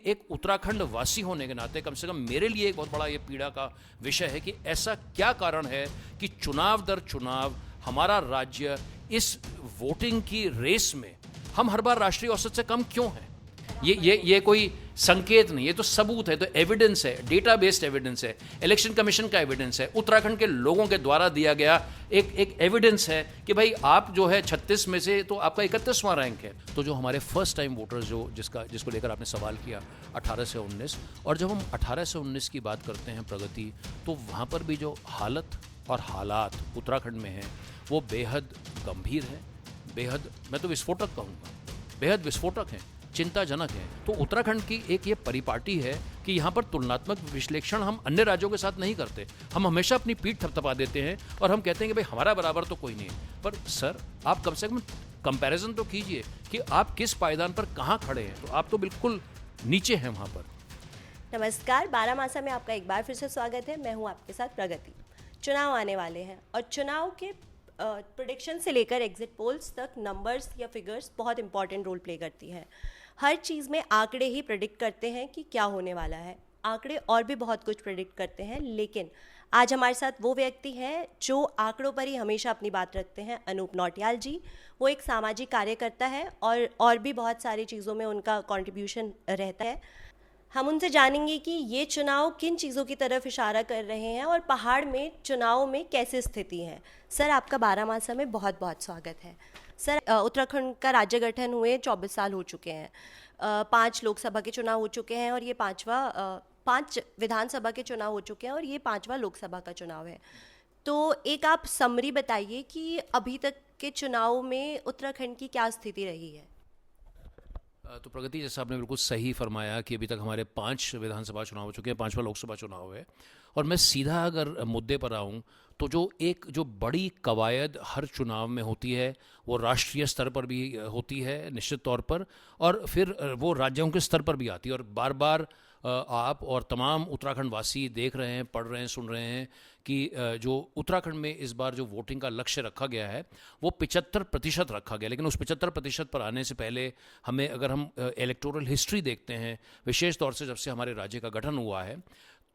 एक उत्तराखंड वासी होने के नाते कम से कम मेरे लिए एक बहुत बड़ा ये पीड़ा का विषय है कि ऐसा क्या कारण है कि चुनाव दर चुनाव हमारा राज्य इस वोटिंग की रेस में हम हर बार राष्ट्रीय औसत से कम क्यों हैं। ये कोई संकेत नहीं, ये तो सबूत है, तो एविडेंस है, डेटा बेस्ड एविडेंस है, इलेक्शन कमीशन का एविडेंस है, उत्तराखंड के लोगों के द्वारा दिया गया एक एविडेंस है कि भाई आप जो है 36 में से तो आपका 31वां रैंक है। तो जो हमारे फर्स्ट टाइम वोटर्स जिसको लेकर आपने सवाल किया 18 से 19, और जब हम 18 से 19 की बात करते हैं प्रगति, तो वहाँ पर भी जो हालत और हालात उत्तराखंड में हैं वो बेहद गंभीर है, बेहद, मैं तो विस्फोटक कहूँगा, बेहद विस्फोटक हैं, चिंताजनक है। तो उत्तराखंड की एक ये परिपाटी है कि यहाँ पर तुलनात्मक विश्लेषण हम अन्य राज्यों के साथ नहीं करते। हम हमेशा अपनी पीठ थपथपा देते हैं और हम कहते हैं कि भाई हमारा बराबर तो कोई नहीं है। पर सर, आप कम से कम कंपैरिजन तो कीजिए कि आप किस पायदान पर कहाँ खड़े हैं। तो आप तो बिल्कुल नीचे हैं वहाँ पर। नमस्कार, बारामासा में आपका एक बार फिर से स्वागत है। मैं हूँ आपके साथ प्रगति। चुनाव आने वाले हैं और चुनाव के प्रेडिक्शन से लेकर एग्जिट पोल्स तक नंबर्स या फिगर्स बहुत इंपॉर्टेंट रोल प्ले करती है। हर चीज़ में आंकड़े ही प्रेडिक्ट करते हैं कि क्या होने वाला है। आंकड़े और भी बहुत कुछ प्रेडिक्ट करते हैं, लेकिन आज हमारे साथ वो व्यक्ति हैं जो आंकड़ों पर ही हमेशा अपनी बात रखते हैं। अनूप नौटियाल जी, वो एक सामाजिक कार्यकर्ता है और भी बहुत सारी चीज़ों में उनका कंट्रीब्यूशन रहता है। हम उनसे जानेंगे कि ये चुनाव किन चीज़ों की तरफ इशारा कर रहे हैं और पहाड़ में चुनाव में कैसे स्थिति है। सर, आपका बारामासा में बहुत बहुत स्वागत है। सर, उत्तराखंड का राज्य गठन हुए 24 साल हो चुके हैं। 5 लोकसभा के चुनाव हो चुके हैं और ये 5 विधानसभा के चुनाव हो चुके हैं और ये 5वां लोकसभा का चुनाव है। तो एक आप समरी बताइए कि अभी तक के चुनाव में उत्तराखंड की क्या स्थिति रही है। तो प्रगति, जैसा आपने बिल्कुल सही फरमाया कि अभी तक हमारे 5 विधानसभा चुनाव हो चुके हैं, 5वां लोकसभा चुनाव है। और मैं सीधा अगर मुद्दे पर आऊँ तो जो बड़ी कवायद हर चुनाव में होती है वो राष्ट्रीय स्तर पर भी होती है निश्चित तौर पर, और फिर वो राज्यों के स्तर पर भी आती है। और बार बार आप और तमाम उत्तराखंड वासी देख रहे हैं, पढ़ रहे हैं, सुन रहे हैं कि जो उत्तराखंड में इस बार जो वोटिंग का लक्ष्य रखा गया है वो 75% रखा गया। लेकिन उस 75% पर आने से पहले हमें, अगर हम इलेक्टोरल हिस्ट्री देखते हैं, विशेष तौर से जब से हमारे राज्य का गठन हुआ है,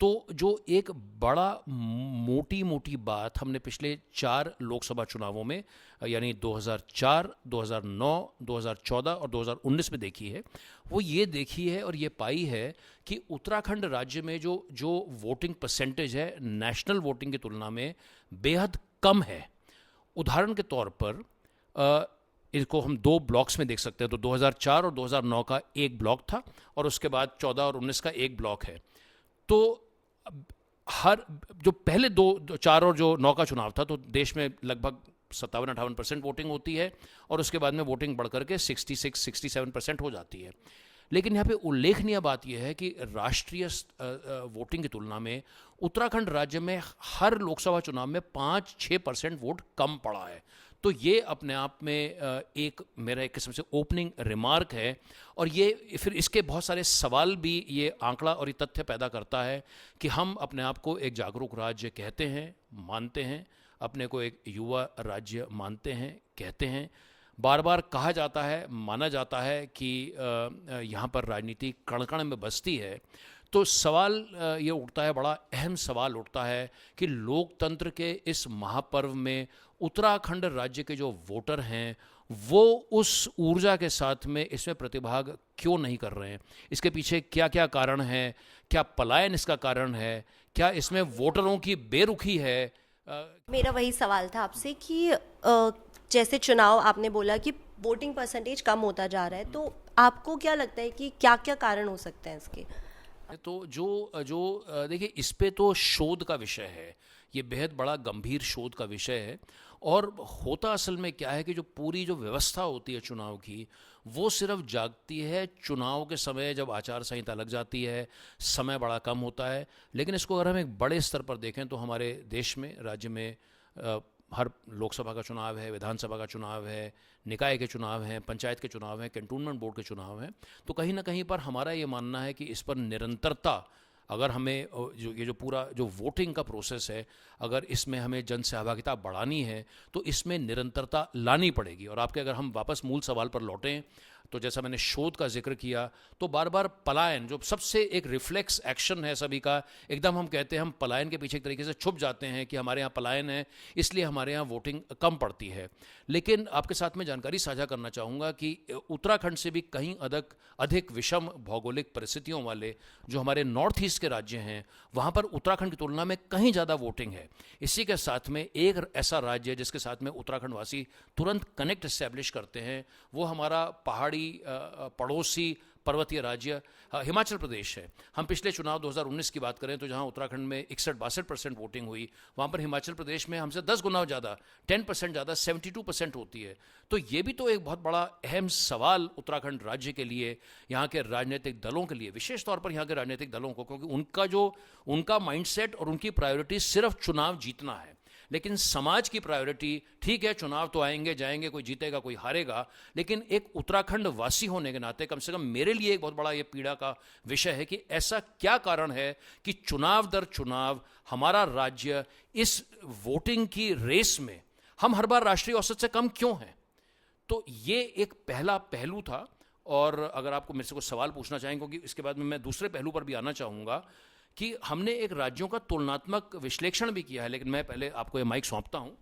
तो जो एक बड़ा मोटी बात हमने पिछले 4 लोकसभा चुनावों में, यानी 2004, 2009, 2014 और 2019 में देखी है, वो ये देखी है और ये पाई है कि उत्तराखंड राज्य में जो वोटिंग परसेंटेज है नेशनल वोटिंग की तुलना में बेहद कम है। उदाहरण के तौर पर इसको हम 2 ब्लॉक्स में देख सकते हैं। तो 2004 और 2009 का एक ब्लॉक था और उसके बाद 14 और 19 का एक ब्लॉक है। तो हर जो पहले 4 और जो 9 का चुनाव था, तो देश में लगभग 57-58% वोटिंग होती है और उसके बाद में वोटिंग बढ़कर के 66-67% हो जाती है। लेकिन यहाँ पे उल्लेखनीय बात यह है कि राष्ट्रीय वोटिंग की तुलना में उत्तराखंड राज्य में हर लोकसभा चुनाव में 5-6% वोट कम पड़ा है। तो ये अपने आप में मेरा एक किस्म से ओपनिंग रिमार्क है, और ये फिर इसके बहुत सारे सवाल भी ये आंकड़ा और ये तथ्य पैदा करता है कि हम अपने आप को एक जागरूक राज्य कहते हैं, मानते हैं, अपने को एक युवा राज्य मानते हैं, कहते हैं। बार बार कहा जाता है, माना जाता है कि यहाँ पर राजनीति कण कण में बसती है। तो सवाल ये उठता है, बड़ा अहम सवाल उठता है कि लोकतंत्र के इस महापर्व में उत्तराखंड राज्य के जो वोटर हैं वो उस ऊर्जा के साथ में इसमें प्रतिभाग क्यों नहीं कर रहे हैं। इसके पीछे क्या क्या कारण है, क्या पलायन इसका कारण है, क्या इसमें वोटरों की बेरुखी है। मेरा वही सवाल था आपसे कि जैसे चुनाव आपने बोला कि वोटिंग परसेंटेज कम होता जा रहा है, तो आपको क्या लगता है कि क्या क्या कारण हो सकते हैं इसके। तो जो देखिए, इस पे तो शोध का विषय है, ये बेहद बड़ा गंभीर शोध का विषय है। और होता असल में क्या है कि जो पूरी जो व्यवस्था होती है चुनाव की, वो सिर्फ जागती है चुनाव के समय, जब आचार संहिता लग जाती है, समय बड़ा कम होता है। लेकिन इसको अगर हम एक बड़े स्तर पर देखें तो हमारे देश में, राज्य में हर लोकसभा का चुनाव है, विधानसभा का चुनाव है, निकाय के चुनाव हैं, पंचायत के चुनाव हैं, कैंटोनमेंट बोर्ड के चुनाव हैं। तो कहीं ना कहीं पर हमारा ये मानना है कि इस पर निरंतरता, अगर हमें जो पूरा जो वोटिंग का प्रोसेस है, अगर इसमें हमें जन सहभागिता बढ़ानी है तो इसमें निरंतरता लानी पड़ेगी। और अगर हम वापस मूल सवाल पर लौटें तो जैसा मैंने शोध का जिक्र किया, तो बार बार पलायन जो सबसे एक रिफ्लेक्स एक्शन है सभी का, एकदम हम कहते हैं हम पलायन के पीछे एक तरीके से छुप जाते हैं कि हमारे यहाँ पलायन है इसलिए हमारे यहाँ वोटिंग कम पड़ती है। लेकिन आपके साथ में जानकारी साझा करना चाहूँगा कि उत्तराखंड से भी कहीं अधिक विषम भौगोलिक परिस्थितियों वाले जो हमारे नॉर्थ ईस्ट के राज्य हैं, वहाँ पर उत्तराखंड की तुलना में कहीं ज़्यादा वोटिंग है। इसी के साथ में एक ऐसा राज्य जिसके साथ में उत्तराखंड वासी तुरंत कनेक्ट इस्टेब्लिश करते हैं, वो हमारा पहाड़ी पड़ोसी पर्वतीय राज्य हिमाचल प्रदेश है। हम पिछले चुनाव 2019 की बात करें तो जहां उत्तराखंड में 61-62% वोटिंग हुई, वहां पर हिमाचल प्रदेश में हमसे 10 गुना ज़्यादा, 10% ज़्यादा 72% होती है। तो ये भी तो एक बहुत बड़ा अहम सवाल उत्तराखंड राज्य के लिए, यहाँ के राजनीतिक दलों के लिए, विशेष तौर पर यहाँ के राजनीतिक दलों को, क्योंकि उनका माइंडसेट और उनकी प्रायोरिटी सिर्फ चुनाव जीतना है। लेकिन समाज की प्रायोरिटी, ठीक है चुनाव तो आएंगे जाएंगे, कोई जीतेगा कोई हारेगा, लेकिन एक उत्तराखंड वासी होने के नाते कम से कम मेरे लिए एक बहुत बड़ा ये पीड़ा का विषय है कि ऐसा क्या कारण है कि चुनाव दर चुनाव हमारा राज्य इस वोटिंग की रेस में हम हर बार राष्ट्रीय औसत से कम क्यों हैं। तो ये एक पहला पहलू था। और अगर आपको मेरे से कुछ सवाल पूछना चाहें, क्योंकि इसके बाद में मैं दूसरे पहलू पर भी आना चाहूँगा कि हमने एक राज्यों का तुलनात्मक विश्लेषण भी किया है, लेकिन मैं पहले आपको ये माइक सौंपता हूँ।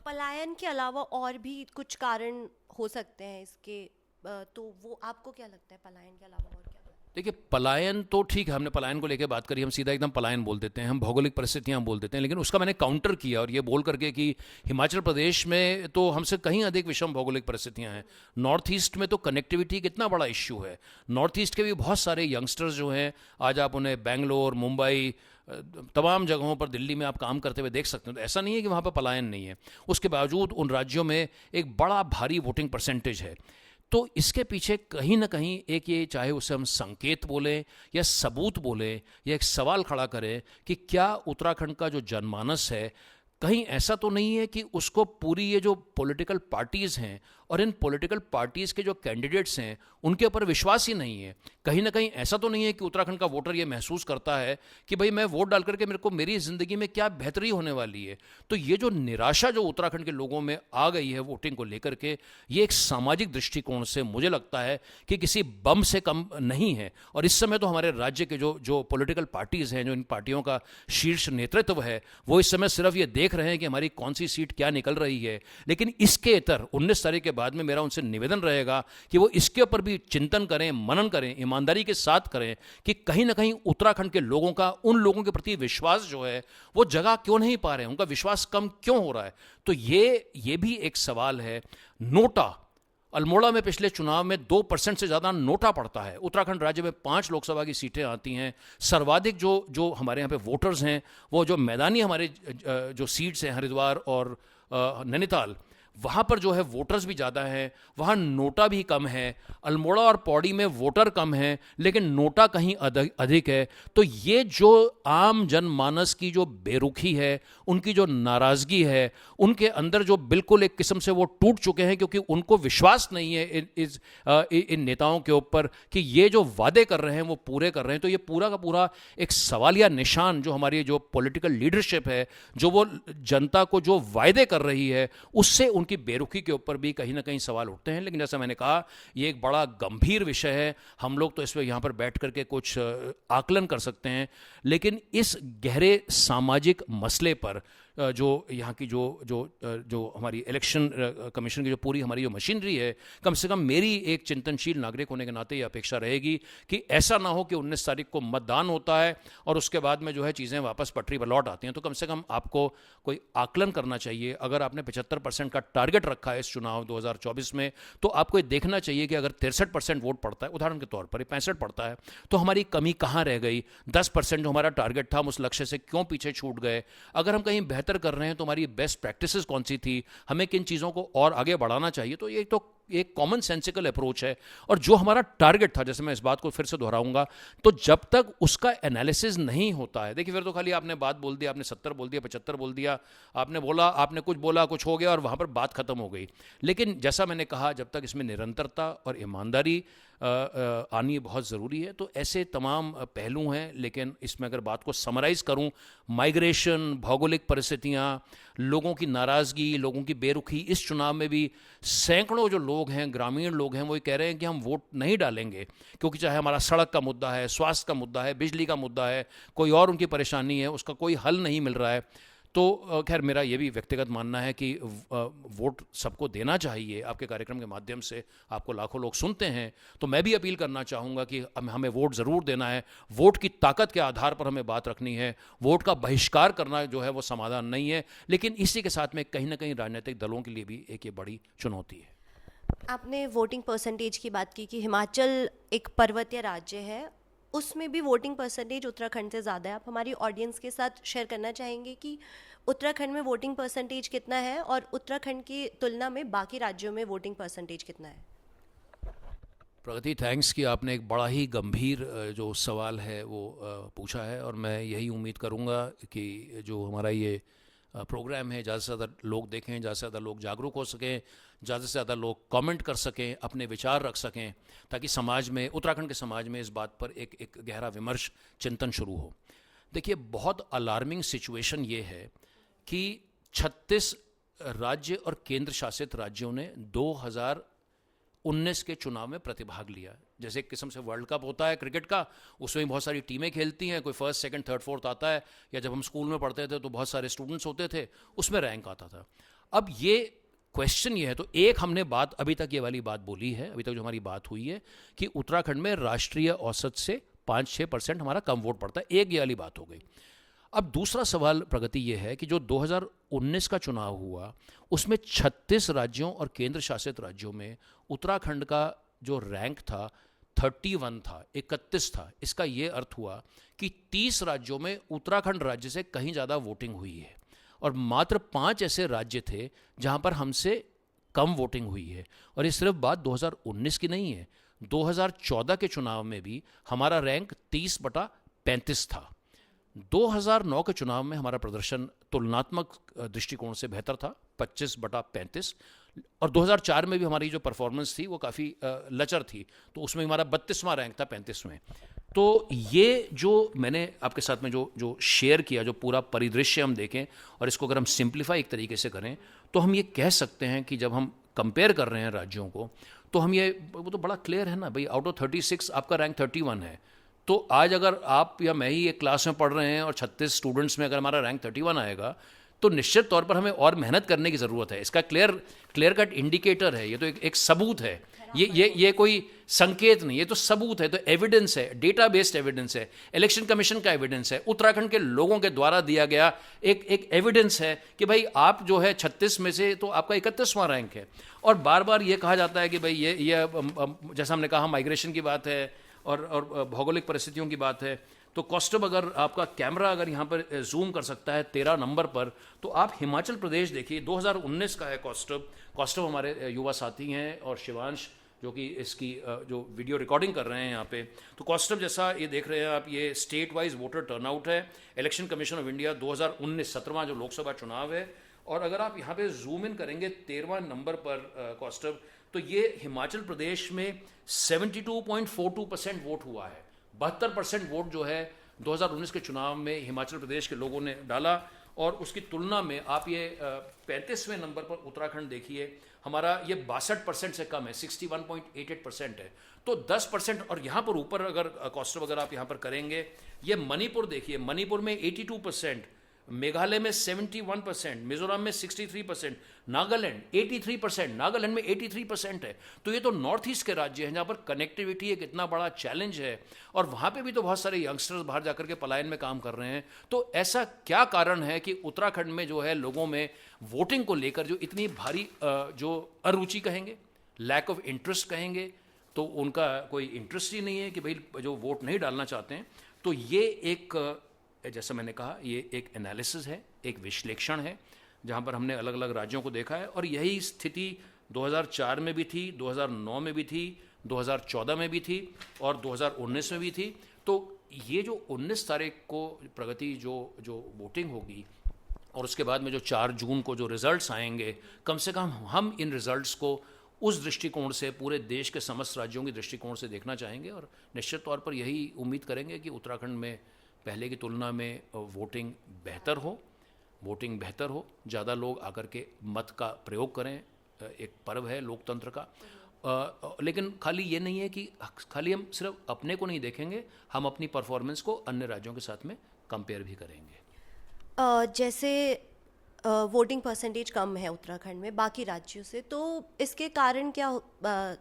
पलायन के अलावा और भी कुछ कारण हो सकते हैं इसके, तो वो आपको क्या लगता है पलायन के अलावा और क्या? देखिए, पलायन तो ठीक है, हमने पलायन को लेकर बात करी, हम सीधा एकदम पलायन बोल देते हैं, हम भौगोलिक परिस्थितियां बोल देते हैं, लेकिन उसका मैंने काउंटर किया और ये बोल करके कि हिमाचल प्रदेश में तो हमसे कहीं अधिक विषम भौगोलिक परिस्थितियां हैं। नॉर्थ ईस्ट में तो कनेक्टिविटी कितना बड़ा इश्यू है। नॉर्थ ईस्ट के भी बहुत सारे यंगस्टर्स जो हैं, आज आप उन्हें बेंगलोर, मुंबई, तमाम जगहों पर, दिल्ली में आप काम करते हुए देख सकते हैं। तो ऐसा नहीं है कि वहाँ पर पलायन नहीं है, उसके बावजूद उन राज्यों में एक बड़ा भारी वोटिंग परसेंटेज है। तो इसके पीछे कहीं ना कहीं एक ये, चाहे उसे हम संकेत बोलें या सबूत बोलें या एक सवाल खड़ा करें कि क्या उत्तराखंड का जो जनमानस है, कहीं ऐसा तो नहीं है कि उसको पूरी ये जो पॉलिटिकल पार्टीज़ हैं और इन पॉलिटिकल पार्टीज़ के जो कैंडिडेट्स हैं उनके ऊपर विश्वास ही नहीं है। कहीं ना कहीं ऐसा तो नहीं है कि उत्तराखंड का वोटर ये महसूस करता है कि भाई मैं वोट डाल करके मेरे को मेरी ज़िंदगी में क्या बेहतरी होने वाली है। तो ये जो निराशा जो उत्तराखंड के लोगों में आ गई है वोटिंग को लेकर के, ये एक सामाजिक दृष्टिकोण से मुझे लगता है कि किसी बम से कम नहीं है। और इस समय तो हमारे राज्य के जो पॉलिटिकल पार्टीज़ हैं, जो इन पार्टियों का शीर्ष नेतृत्व है, वो इस समय सिर्फ ये देख रहे हैं कि हमारी कौन सी सीट क्या निकल रही है। लेकिन इसके इतर 19 तारीख के बाद में मेरा उनसे निवेदन रहेगा कि वो इसके ऊपर भी चिंतन करें, मनन करें, ईमानदारी के साथ करें कि कहीं ना कहीं उत्तराखंड के लोगों का उन लोगों के प्रति विश्वास जो है वो जगह क्यों नहीं पा रहे हैं, उनका विश्वास कम क्यों हो रहा है। तो ये भी एक सवाल है। नोटा, अल्मोड़ा में पिछले चुनाव में 2% से ज़्यादा नोटा पड़ता है। उत्तराखंड राज्य में 5 लोकसभा की सीटें आती हैं। सर्वाधिक जो हमारे यहाँ पे वोटर्स हैं, वो जो मैदानी हमारे जो सीट्स हैं, हरिद्वार और नैनीताल, वहाँ पर जो है वोटर्स भी ज़्यादा हैं, वहाँ नोटा भी कम है। अल्मोड़ा और पौड़ी में वोटर कम हैं लेकिन नोटा कहीं अधिक है। तो ये जो आम जनमानस की जो बेरुखी है, उनकी जो नाराज़गी है, उनके अंदर जो बिल्कुल एक किस्म से वो टूट चुके हैं क्योंकि उनको विश्वास नहीं है इन नेताओं के ऊपर कि ये जो वादे कर रहे हैं वो पूरे कर रहे हैं। तो ये पूरा का पूरा एक सवालिया निशान जो हमारी जो पॉलिटिकल लीडरशिप है, जो वो जनता को जो वायदे कर रही है, उससे उनकी बेरुखी के ऊपर भी कहीं ना कहीं सवाल उठते हैं। लेकिन जैसा मैंने कहा, ये एक बड़ा गंभीर विषय है। हम लोग तो इस पर यहाँ पर बैठ करके कुछ आकलन कर सकते हैं, लेकिन इस गहरे सामाजिक मसले पर जो यहाँ की जो हमारी इलेक्शन कमीशन की जो पूरी हमारी जो मशीनरी है, कम से कम मेरी एक चिंतनशील नागरिक होने के नाते ये अपेक्षा रहेगी कि ऐसा ना हो कि 19 तारीख को मतदान होता है और उसके बाद में जो है चीज़ें वापस पटरी पर लौट आती हैं। तो कम से कम आपको कोई आकलन करना चाहिए। अगर आपने 75% का टारगेट रखा है इस चुनाव 2024 में, तो आपको ये देखना चाहिए कि अगर 63% वोट पड़ता है, उदाहरण के तौर पर 65 पड़ता है, तो हमारी कमी कहाँ रह गई। 10% जो हमारा टारगेट था, हम उस लक्ष्य से क्यों पीछे छूट गए। अगर हम कहीं बेहतर कर रहे हैं तो हमारी बेस्ट प्रैक्टिसेस कौन सी थी, हमें किन चीज़ों को और आगे बढ़ाना चाहिए। तो ये तो एक कॉमन सेंसिकल अप्रोच है। और जो हमारा टारगेट था, जैसे मैं इस बात को फिर से दोहराऊंगा, तो जब तक उसका एनालिसिस नहीं होता है, देखिए फिर तो खाली आपने बात बोल दी, आपने 70 बोल दिया, 75 बोल दिया, आपने बोला, आपने कुछ बोला, कुछ हो गया और वहाँ पर बात खत्म हो गई। लेकिन जैसा मैंने कहा, जब तक इसमें निरंतरता और ईमानदारी आनी बहुत ज़रूरी है। तो ऐसे तमाम पहलू हैं। लेकिन इसमें अगर बात को समराइज़ करूं, माइग्रेशन, भौगोलिक परिस्थितियां, लोगों की नाराज़गी, लोगों की बेरुखी, इस चुनाव में भी सैकड़ों जो लोग हैं, ग्रामीण लोग हैं, वो ये कह रहे हैं कि हम वोट नहीं डालेंगे क्योंकि चाहे हमारा सड़क का मुद्दा है, स्वास्थ्य का मुद्दा है, बिजली का मुद्दा है, कोई और उनकी परेशानी है, उसका कोई हल नहीं मिल रहा है। तो खैर मेरा ये भी व्यक्तिगत मानना है कि वोट सबको देना चाहिए। आपके कार्यक्रम के माध्यम से आपको लाखों लोग सुनते हैं, तो मैं भी अपील करना चाहूँगा कि हमें वोट ज़रूर देना है। वोट की ताकत के आधार पर हमें बात रखनी है। वोट का बहिष्कार करना जो है वो समाधान नहीं है, लेकिन इसी के साथ में कहीं ना कहीं राजनीतिक दलों के लिए भी एक ये बड़ी चुनौती है। आपने वोटिंग परसेंटेज की बात की कि हिमाचल एक पर्वतीय राज्य है, उसमें भी वोटिंग परसेंटेज उत्तराखंड से ज़्यादा है। आप हमारी ऑडियंस के साथ शेयर करना चाहेंगे कि उत्तराखंड में वोटिंग परसेंटेज कितना है और उत्तराखंड की तुलना में बाकी राज्यों में वोटिंग परसेंटेज कितना है? प्रगति, थैंक्स कि आपने एक बड़ा ही गंभीर जो सवाल है वो पूछा है, और मैं यही उम्मीद करूँगा कि जो हमारा ये प्रोग्राम है ज़्यादा से ज़्यादा लोग देखें, ज़्यादा से ज़्यादा लोग जागरूक हो सकें, ज़्यादा से ज़्यादा लोग कमेंट कर सकें, अपने विचार रख सकें, ताकि समाज में, उत्तराखंड के समाज में इस बात पर एक गहरा विमर्श, चिंतन शुरू हो। देखिए, बहुत अलार्मिंग सिचुएशन ये है कि 36 राज्य और केंद्र शासित राज्यों ने 2019 के चुनाव में प्रतिभाग लिया। जैसे एक किस्म से वर्ल्ड कप होता है क्रिकेट का, उसमें भी बहुत सारी टीमें खेलती हैं, कोई फर्स्ट सेकंड थर्ड फोर्थ आता है, या जब हम स्कूल में पढ़ते थे तो बहुत सारे स्टूडेंट्स होते थे, उसमें रैंक आता था। अब ये क्वेश्चन ये है, तो एक हमने बात अभी तक ये वाली बात बोली है, अभी तक जो हमारी बात हुई है कि उत्तराखंड में राष्ट्रीय औसत से 5-6% हमारा कम वोट पड़ता है, एक ये वाली बात हो गई। अब दूसरा सवाल प्रगति ये है कि जो 2019 का चुनाव हुआ उसमें 36 राज्यों और केंद्र शासित राज्यों में उत्तराखंड का जो रैंक था 31 था, 31 था। इसका ये अर्थ हुआ कि 30 राज्यों में उत्तराखंड राज्य से कहीं ज़्यादा वोटिंग हुई है, और मात्र 5 ऐसे राज्य थे जहां पर हमसे कम वोटिंग हुई है। और ये सिर्फ बात 2019 की नहीं है, 2014 के चुनाव में भी हमारा रैंक 30/35 था। 2009 के चुनाव में हमारा प्रदर्शन तुलनात्मक दृष्टिकोण से बेहतर था, 25/35, और 2004 में भी हमारी जो परफॉर्मेंस थी वो काफ़ी लचर थी, तो उसमें हमारा 32वां रैंक था 35वें। तो ये जो मैंने आपके साथ में जो शेयर किया, जो पूरा परिदृश्य हम देखें और इसको अगर हम सिंप्लीफाई एक तरीके से करें, तो हम ये कह सकते हैं कि जब हम कंपेयर कर रहे हैं राज्यों को, तो हम ये, वो तो बड़ा क्लियर है ना भाई, आउट ऑफ 36 आपका रैंक 31 है। तो आज अगर आप या मैं ही एक क्लास में पढ़ रहे हैं और 36 स्टूडेंट्स में अगर हमारा रैंक 31 आएगा, तो निश्चित तौर पर हमें और मेहनत करने की ज़रूरत है। इसका क्लियर कट इंडिकेटर है, ये तो एक सबूत है, ये कोई संकेत नहीं, ये तो सबूत है, तो एविडेंस है, डेटा बेस्ड एविडेंस है, इलेक्शन कमीशन का एविडेंस है, उत्तराखंड के लोगों के द्वारा दिया गया एक एविडेंस है कि भाई आप जो है 36 में से तो आपका 31वां रैंक है। और बार बार ये कहा जाता है कि भाई ये जैसा हमने कहा, माइग्रेशन की बात है और भौगोलिक परिस्थितियों की बात है। तो कॉस्टअप, अगर आपका कैमरा अगर यहाँ पर जूम कर सकता है 13 नंबर पर, तो आप हिमाचल प्रदेश देखिए, 2019 का है कॉस्टअप हमारे युवा साथी हैं, और शिवांश जो कि इसकी जो वीडियो रिकॉर्डिंग कर रहे हैं यहाँ पे। तो कॉस्टअप जैसा ये देख रहे हैं आप, ये स्टेट वाइज वोटर टर्नआउट है, इलेक्शन कमीशन ऑफ इंडिया 2019 17वां जो लोकसभा चुनाव है। और अगर आप यहाँ पे जूम इन करेंगे 13वां नंबर पर कॉस्टअप, तो ये हिमाचल प्रदेश में 72.42% वोट हुआ है। 72% वोट जो है 2019 के चुनाव में हिमाचल प्रदेश के लोगों ने डाला, और उसकी तुलना में आप ये 35वें नंबर पर उत्तराखंड देखिए, हमारा ये 62% से कम है, 61.88% है। तो 10%, और यहाँ पर ऊपर अगर कॉस्टअप अगर आप यहाँ पर करेंगे, ये मणिपुर देखिए, मणिपुर में 82%, मेघालय में 71%, मिजोरम में 63%, नागालैंड 83%, नागालैंड में 83% है। तो ये तो नॉर्थ ईस्ट के राज्य हैं जहाँ पर कनेक्टिविटी एक इतना बड़ा चैलेंज है, और वहाँ पे भी तो बहुत सारे यंगस्टर्स बाहर जाकर के पलायन में काम कर रहे हैं। तो ऐसा क्या कारण है कि उत्तराखंड में जो है लोगों में वोटिंग को लेकर जो इतनी भारी जो अरुचि कहेंगे, लैक ऑफ इंटरेस्ट कहेंगे, तो उनका कोई इंटरेस्ट ही नहीं है कि भाई जो वोट नहीं डालना चाहते हैं। तो ये एक, जैसा मैंने कहा, ये एक एनालिसिस है, एक विश्लेषण है, जहाँ पर हमने अलग अलग राज्यों को देखा है, और यही स्थिति 2004 में भी थी, 2009 में भी थी, 2014 में भी थी, और 2019 में भी थी। तो ये जो 19 तारीख को प्रगति जो वोटिंग होगी, और उसके बाद में जो 4 जून को जो रिजल्ट्स आएंगे, कम से कम हम इन रिजल्ट्स को उस दृष्टिकोण से, पूरे देश के समस्त राज्यों के दृष्टिकोण से देखना चाहेंगे, और निश्चित तौर पर यही उम्मीद करेंगे कि उत्तराखंड में पहले की तुलना में वोटिंग बेहतर हो, ज़्यादा लोग आकर के मत का प्रयोग करें, एक पर्व है लोकतंत्र का। लेकिन खाली ये नहीं है कि खाली हम सिर्फ अपने को नहीं देखेंगे, हम अपनी परफॉर्मेंस को अन्य राज्यों के साथ में कंपेयर भी करेंगे। जैसे वोटिंग परसेंटेज कम है उत्तराखंड में बाकी राज्यों से, तो इसके कारण क्या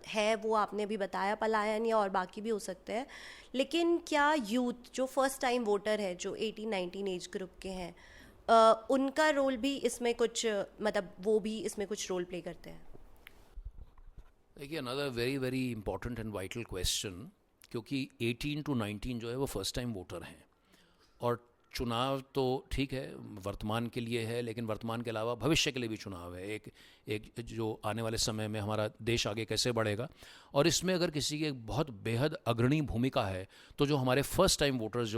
है वो आपने भी बताया, पलायन या और बाकी भी हो सकते हैं, लेकिन क्या यूथ जो फर्स्ट टाइम वोटर है, जो 18-19 एज ग्रुप के हैं, उनका रोल भी इसमें कुछ, मतलब वो भी इसमें कुछ रोल प्ले करते हैं? देखिए, another very very important and vital question, क्योंकि 18 to 19 जो है वो फर्स्ट टाइम वोटर हैं, और चुनाव तो ठीक है वर्तमान के लिए है, लेकिन वर्तमान के अलावा भविष्य के लिए भी चुनाव है, एक जो आने वाले समय में हमारा देश आगे कैसे बढ़ेगा, और इसमें अगर किसी की एक बहुत बेहद अग्रणी भूमिका है तो जो हमारे फर्स्ट टाइम वोटर्स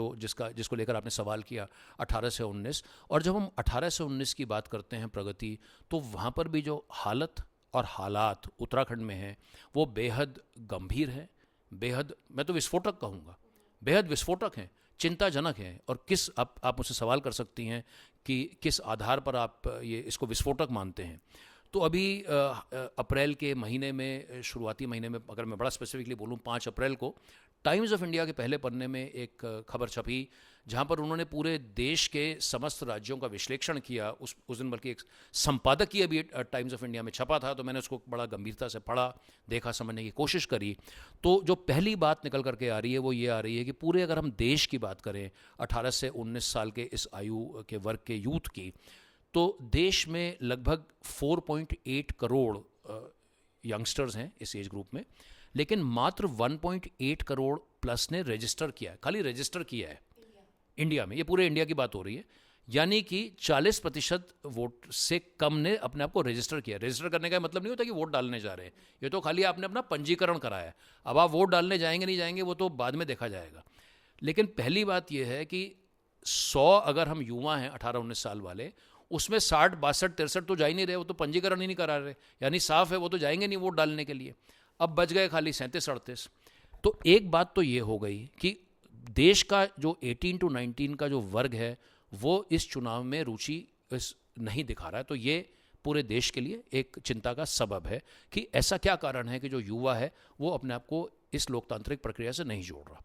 जिसको लेकर आपने सवाल किया 18 से 19, और जब हम 18 से 19 की बात करते हैं प्रगति, तो वहाँ पर भी जो हालत और हालात उत्तराखंड में हैं वो बेहद गंभीर है, बेहद, मैं तो विस्फोटक कहूँगा, बेहद विस्फोटक हैं, चिंताजनक है। और आप मुझसे सवाल कर सकती हैं कि किस आधार पर आप इसको विस्फोटक मानते हैं। तो अभी अप्रैल के महीने में, शुरुआती महीने में, अगर मैं बड़ा स्पेसिफिकली बोलूँ, 5 अप्रैल को टाइम्स ऑफ इंडिया के पहले पन्ने में एक खबर छपी जहाँ पर उन्होंने पूरे देश के समस्त राज्यों का विश्लेषण किया। उस दिन बल्कि एक संपादकीय भी टाइम्स ऑफ इंडिया में छपा था, तो मैंने उसको बड़ा गंभीरता से पढ़ा, देखा, समझने की कोशिश करी। तो जो पहली बात निकल करके आ रही है वो ये आ रही है कि पूरे, अगर हम देश की बात करें 18 से 19 साल के इस आयु के वर्ग के यूथ की, तो देश में लगभग 4.8 करोड़ यंगस्टर्स हैं इस एज ग्रुप में, लेकिन मात्र 1.8 करोड़ प्लस ने रजिस्टर किया है, खाली रजिस्टर किया है इंडिया में। ये पूरे इंडिया की बात हो रही है, यानी कि 40% वोट से कम ने अपने आप को रजिस्टर किया। रजिस्टर करने का मतलब नहीं होता कि वोट डालने जा रहे हैं, ये तो खाली आपने अपना पंजीकरण कराया है। अब आप वोट डालने जाएंगे नहीं जाएंगे वो तो बाद में देखा जाएगा। लेकिन पहली बात यह है कि 100 अगर हम युवा हैं 18-19 साल वाले, उसमें 60, 62, 63 तो जा ही नहीं रहे, वो तो पंजीकरण ही नहीं करा रहे, यानी साफ है वो तो जाएंगे नहीं वोट डालने के लिए। अब बच गए खाली 37-38। तो एक बात तो ये हो गई कि देश का जो 18 to 19 का जो वर्ग है वो इस चुनाव में रुचि नहीं दिखा रहा है। तो ये पूरे देश के लिए एक चिंता का सबब है कि ऐसा क्या कारण है कि जो युवा है वो अपने आप को इस लोकतांत्रिक प्रक्रिया से नहीं जोड़ रहा।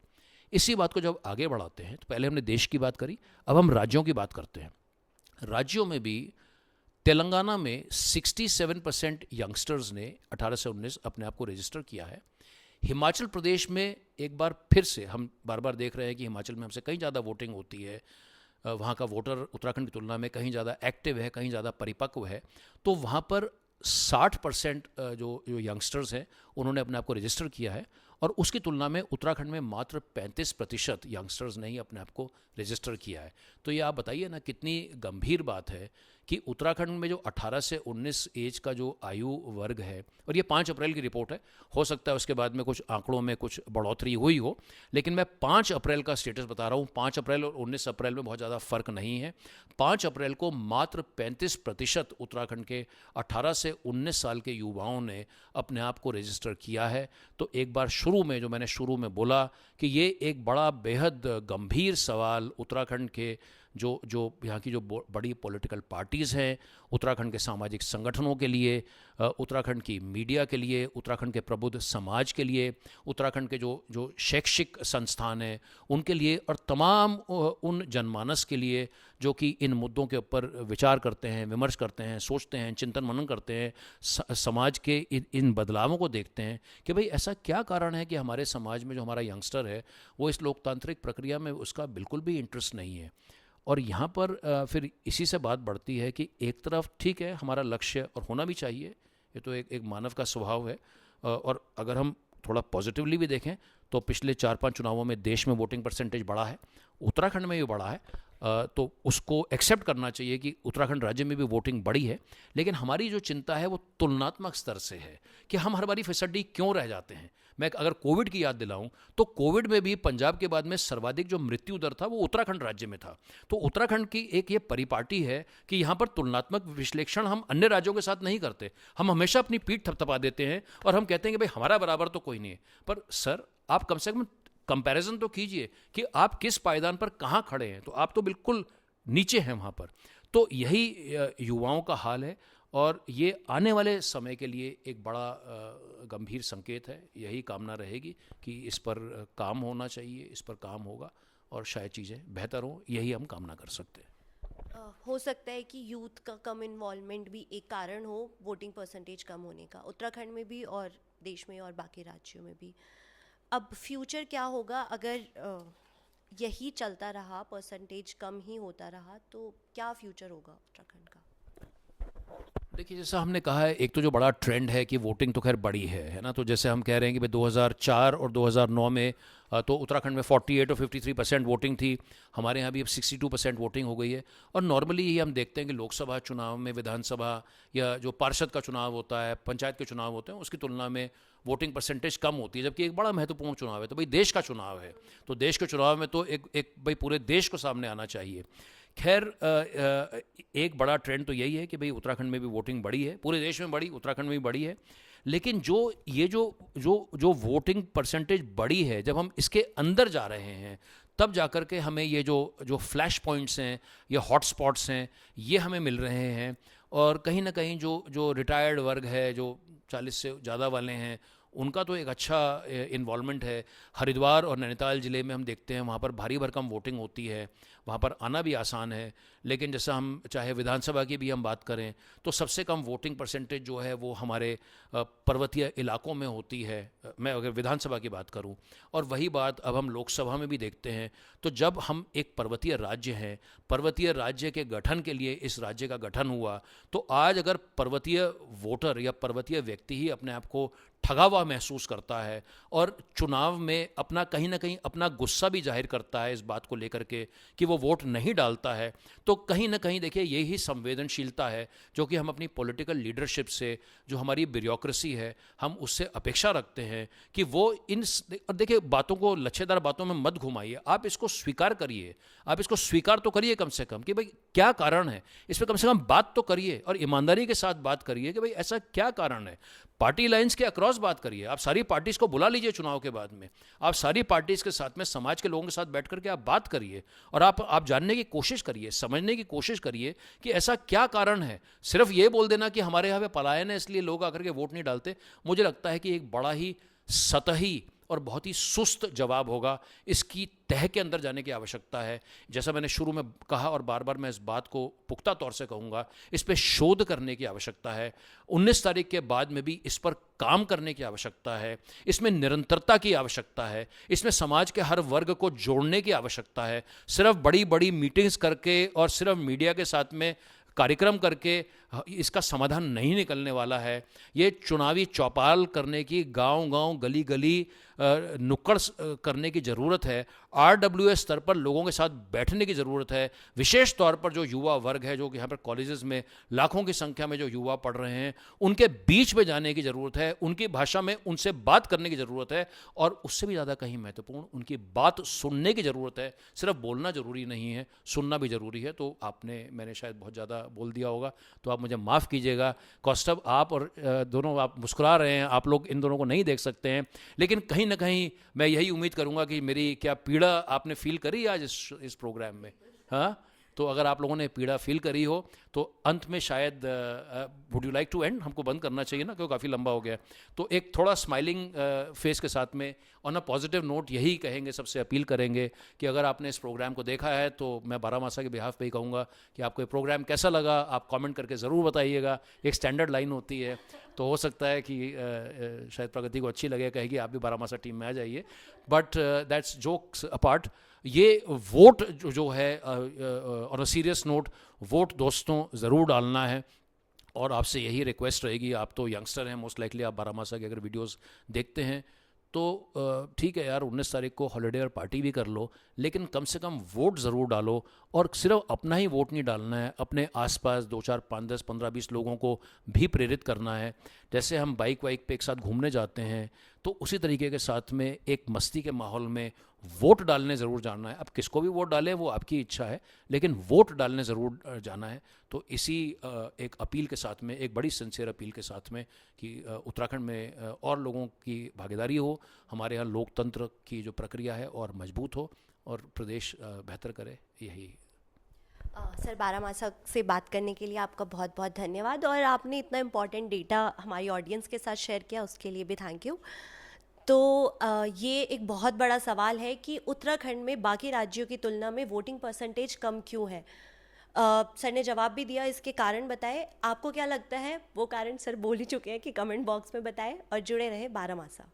इसी बात को जब आगे बढ़ाते हैं, तो पहले हमने देश की बात करी, अब हम राज्यों की बात करते हैं। राज्यों में भी तेलंगाना में 67% यंगस्टर्स ने 18 से 19 अपने आप को रजिस्टर किया है। हिमाचल प्रदेश में एक बार फिर से हम बार बार देख रहे हैं कि हिमाचल में हमसे कहीं ज़्यादा वोटिंग होती है, वहाँ का वोटर उत्तराखंड की तुलना में कहीं ज़्यादा एक्टिव है, कहीं ज़्यादा परिपक्व है। तो वहाँ पर 60% जो यंगस्टर्स हैं उन्होंने अपने आप को रजिस्टर किया है, और उसकी तुलना में उत्तराखंड में मात्र 35% यंगस्टर्स ने ही अपने आप को रजिस्टर किया है। तो ये आप बताइए ना कितनी गंभीर बात है कि उत्तराखंड में जो 18 से 19 एज का जो आयु वर्ग है, और ये 5 अप्रैल की रिपोर्ट है, हो सकता है उसके बाद में कुछ आंकड़ों में कुछ बढ़ोतरी हुई हो, लेकिन मैं 5 अप्रैल का स्टेटस बता रहा हूँ। 5 अप्रैल और 19 अप्रैल में बहुत ज़्यादा फर्क नहीं है। 5 अप्रैल को मात्र 35% उत्तराखंड के 18 से 19 साल के युवाओं ने अपने आप को रजिस्टर किया है। तो एक बार शुरू में, जो मैंने शुरू में बोला कि ये एक बड़ा बेहद गंभीर सवाल उत्तराखंड के जो यहाँ की जो बड़ी पॉलिटिकल पार्टीज़ हैं, उत्तराखंड के सामाजिक संगठनों के लिए, उत्तराखंड की मीडिया के लिए, उत्तराखंड के प्रबुद्ध समाज के लिए, उत्तराखंड के जो शैक्षिक संस्थान हैं उनके लिए, और तमाम उन जनमानस के लिए जो कि इन मुद्दों के ऊपर विचार करते हैं, विमर्श करते हैं, सोचते हैं, चिंतन मनन करते हैं, समाज के इन बदलावों को देखते हैं कि भाई ऐसा क्या कारण है कि हमारे समाज में जो हमारा यंगस्टर है वो इस लोकतांत्रिक प्रक्रिया में उसका बिल्कुल भी इंटरेस्ट नहीं है। और यहाँ पर फिर इसी से बात बढ़ती है कि एक तरफ ठीक है हमारा लक्ष्य, और होना भी चाहिए, ये तो एक मानव का स्वभाव है, और अगर हम थोड़ा पॉजिटिवली भी देखें तो पिछले 4-5 चुनावों में देश में वोटिंग परसेंटेज बढ़ा है, उत्तराखंड में भी बढ़ा है, तो उसको एक्सेप्ट करना चाहिए कि उत्तराखंड राज्य में भी वोटिंग बढ़ी है। लेकिन हमारी जो चिंता है वो तुलनात्मक स्तर से है कि हम हर बारी फिसड्डी क्यों रह जाते हैं। मैं अगर कोविड की याद दिलाऊं तो कोविड में भी पंजाब के बाद में सर्वाधिक जो मृत्यु दर था वो उत्तराखंड राज्य में था। तो उत्तराखंड की एक ये परिपाटी है कि यहाँ पर तुलनात्मक विश्लेषण हम अन्य राज्यों के साथ नहीं करते। हम हमेशा अपनी पीठ थपथपा देते हैं और हम कहते हैं कि भाई हमारा बराबर तो कोई नहीं है। पर सर आप कम से कम कंपैरिजन तो कीजिए कि आप किस पायदान पर कहाँ खड़े हैं, तो आप तो बिल्कुल नीचे हैं वहाँ पर। तो यही युवाओं का हाल है, और ये आने वाले समय के लिए एक बड़ा गंभीर संकेत है। यही कामना रहेगी कि इस पर काम होना चाहिए, इस पर काम होगा और शायद चीज़ें बेहतर हों, यही हम कामना कर सकते हैं। हो सकता है कि यूथ का कम इन्वॉल्वमेंट भी एक कारण हो वोटिंग परसेंटेज कम होने का, उत्तराखंड में भी और देश में और बाकी राज्यों में भी। अब फ्यूचर क्या होगा अगर यही चलता रहा, परसेंटेज कम ही होता रहा, तो क्या फ्यूचर होगा उत्तराखंड का? देखिए, जैसा हमने कहा है, एक तो जो बड़ा ट्रेंड है कि वोटिंग तो खैर बढ़ी है ना। तो जैसे हम कह रहे हैं कि भाई 2004 और 2009 में तो उत्तराखंड में 48 और 53% वोटिंग थी। हमारे यहाँ भी अब 62% वोटिंग हो गई है। और नॉर्मली ये हम देखते हैं कि लोकसभा चुनाव में, विधानसभा या जो पार्षद का चुनाव होता है, पंचायत के चुनाव होते हैं, उसकी तुलना में वोटिंग परसेंटेज कम होती है। जबकि एक बड़ा महत्वपूर्ण चुनाव है, तो भाई देश का चुनाव है, तो देश के चुनाव में तो एक भाई पूरे देश को सामने आना चाहिए। खैर, एक बड़ा ट्रेंड तो यही है कि भाई उत्तराखंड में भी वोटिंग बढ़ी है, पूरे देश में बढ़ी, उत्तराखंड में भी बढ़ी है। लेकिन जो वोटिंग परसेंटेज बढ़ी है, जब हम इसके अंदर जा रहे हैं तब जाकर के हमें ये जो फ्लैश पॉइंट्स हैं या हॉट स्पॉट्स हैं, ये हमें मिल रहे हैं। और कहीं ना कहीं जो रिटायर्ड वर्ग है, जो 40 से ज़्यादा वाले हैं, उनका तो एक अच्छा इन्वॉल्वमेंट है। हरिद्वार और नैनीताल ज़िले में हम देखते हैं वहाँ पर भारी भरकम वोटिंग होती है, वहाँ पर आना भी आसान है। लेकिन जैसा हम चाहे विधानसभा की भी हम बात करें तो सबसे कम वोटिंग परसेंटेज जो है वो हमारे पर्वतीय इलाकों में होती है, मैं अगर विधानसभा की बात करूं। और वही बात अब हम लोकसभा में भी देखते हैं। तो जब हम एक पर्वतीय राज्य हैं, पर्वतीय राज्य के गठन के लिए इस राज्य का गठन हुआ, तो आज अगर पर्वतीय वोटर या पर्वतीय व्यक्ति ही अपने आप को ठगा हुआ महसूस करता है और चुनाव में अपना कहीं ना कहीं अपना गुस्सा भी जाहिर करता है इस बात को लेकर के कि वो वोट नहीं डालता है, तो कहीं ना कहीं देखिए यही संवेदनशीलता है जो कि हम अपनी पॉलिटिकल लीडरशिप से, जो हमारी ब्यूरोक्रेसी है, हम उससे अपेक्षा रखते हैं कि वो देखिए बातों को लच्छेदार बातों में मत घुमाइए, आप इसको स्वीकार करिए, आप इसको स्वीकार तो करिए कम से कम कि भाई क्या कारण है, इस पर कम से कम बात तो करिए और ईमानदारी के साथ बात करिए कि भाई ऐसा क्या कारण है। पार्टी लाइंस के अक्रॉस बात करिए, आप सारी पार्टीज को बुला लीजिए चुनाव के बाद में, आप सारी पार्टीज के साथ में समाज के लोगों के साथ बैठ करके आप बात करिए और आप जानने की कोशिश करिए, समझने की कोशिश करिए कि ऐसा क्या कारण है। सिर्फ ये बोल देना कि हमारे यहाँ पे पलायन है इसलिए लोग आकर के वोट नहीं डालते, मुझे लगता है कि एक बड़ा ही सतही और बहुत ही सुस्त जवाब होगा। इसकी तह के अंदर जाने की आवश्यकता है। जैसा मैंने शुरू में कहा और बार बार मैं इस बात को पुख्ता तौर से कहूँगा, इस पर शोध करने की आवश्यकता है। 19 तारीख के बाद में भी इस पर काम करने की आवश्यकता है, इसमें निरंतरता की आवश्यकता है, इसमें समाज के हर वर्ग को जोड़ने की आवश्यकता है। सिर्फ बड़ी बड़ी मीटिंग्स करके और सिर्फ मीडिया के साथ में कार्यक्रम करके इसका समाधान नहीं निकलने वाला है। ये चुनावी चौपाल करने की, गांव-गांव, गली-गली नुक्कड़ करने की ज़रूरत है। RWS स्तर पर लोगों के साथ बैठने की ज़रूरत है। विशेष तौर पर जो युवा वर्ग है, जो कि यहाँ पर कॉलेजेस में लाखों की संख्या में जो युवा पढ़ रहे हैं, उनके बीच में जाने की ज़रूरत है, उनकी भाषा में उनसे बात करने की ज़रूरत है और उससे भी ज़्यादा कहीं महत्वपूर्ण उनकी बात सुनने की ज़रूरत है। सिर्फ बोलना ज़रूरी नहीं है, सुनना भी ज़रूरी है। तो मैंने शायद बहुत ज़्यादा बोल दिया होगा, तो आप मुझे माफ़ कीजिएगा। कौस्तभ, आप और दोनों आप मुस्कुरा रहे हैं, आप लोग इन दोनों को नहीं देख सकते हैं, लेकिन कहीं ना कहीं मैं यही उम्मीद करूंगा कि मेरी क्या पीड़ा आपने फील करी आज इस प्रोग्राम में। हाँ, तो अगर आप लोगों ने पीड़ा फील करी हो तो अंत में शायद would you like to end, हमको बंद करना चाहिए ना, क्योंकि काफ़ी लंबा हो गया। तो एक थोड़ा स्माइलिंग फेस के साथ में ऑन अ पॉजिटिव नोट यही कहेंगे, सबसे अपील करेंगे कि अगर आपने इस प्रोग्राम को देखा है तो मैं बारामासा के बिहाफ पे ही कहूँगा कि आपको ये प्रोग्राम कैसा लगा, आप कमेंट करके ज़रूर बताइएगा। एक स्टैंडर्ड लाइन होती है, तो हो सकता है कि शायद प्रगति को अच्छी लगे, कहेगी आप भी बारामासा टीम में आ जाइए। बट दैट्स जोक्स अपार्ट, ये वोट जो है on a serious note, vote दोस्तों ज़रूर डालना है। और आपसे यही रिक्वेस्ट रहेगी, आप तो यंगस्टर हैं, मोस्ट लाइकली आप बारामासा के अगर वीडियोस देखते हैं तो ठीक है यार, 19 तारीख को हॉलीडे और पार्टी भी कर लो, लेकिन कम से कम वोट ज़रूर डालो। और सिर्फ अपना ही वोट नहीं डालना है, अपने आसपास 2 4 5 10 15 20 लोगों को भी प्रेरित करना है। जैसे हम बाइक वाइक पे एक साथ घूमने जाते हैं, तो उसी तरीके के साथ में एक मस्ती के माहौल में वोट डालने ज़रूर जाना है। अब किसको भी वोट डालें वो आपकी इच्छा है, लेकिन वोट डालने ज़रूर जाना है। तो इसी एक अपील के साथ में, एक बड़ी सिंसियर अपील के साथ में कि उत्तराखंड में और लोगों की भागीदारी हो, हमारे यहाँ लोकतंत्र की जो प्रक्रिया है और मजबूत हो और प्रदेश बेहतर करे, यही। सर बारामासा से बात करने के लिए आपका बहुत बहुत धन्यवाद, और आपने इतना इम्पोर्टेंट डेटा हमारी ऑडियंस के साथ शेयर किया, उसके लिए भी थैंक यू। तो ये एक बहुत बड़ा सवाल है कि उत्तराखंड में बाकी राज्यों की तुलना में वोटिंग परसेंटेज कम क्यों है। सर ने जवाब भी दिया, इसके कारण बताए। आपको क्या लगता है? वो कारण सर बोल ही चुके हैं कि कमेंट बॉक्स में बताएं और जुड़े रहे बारामासा।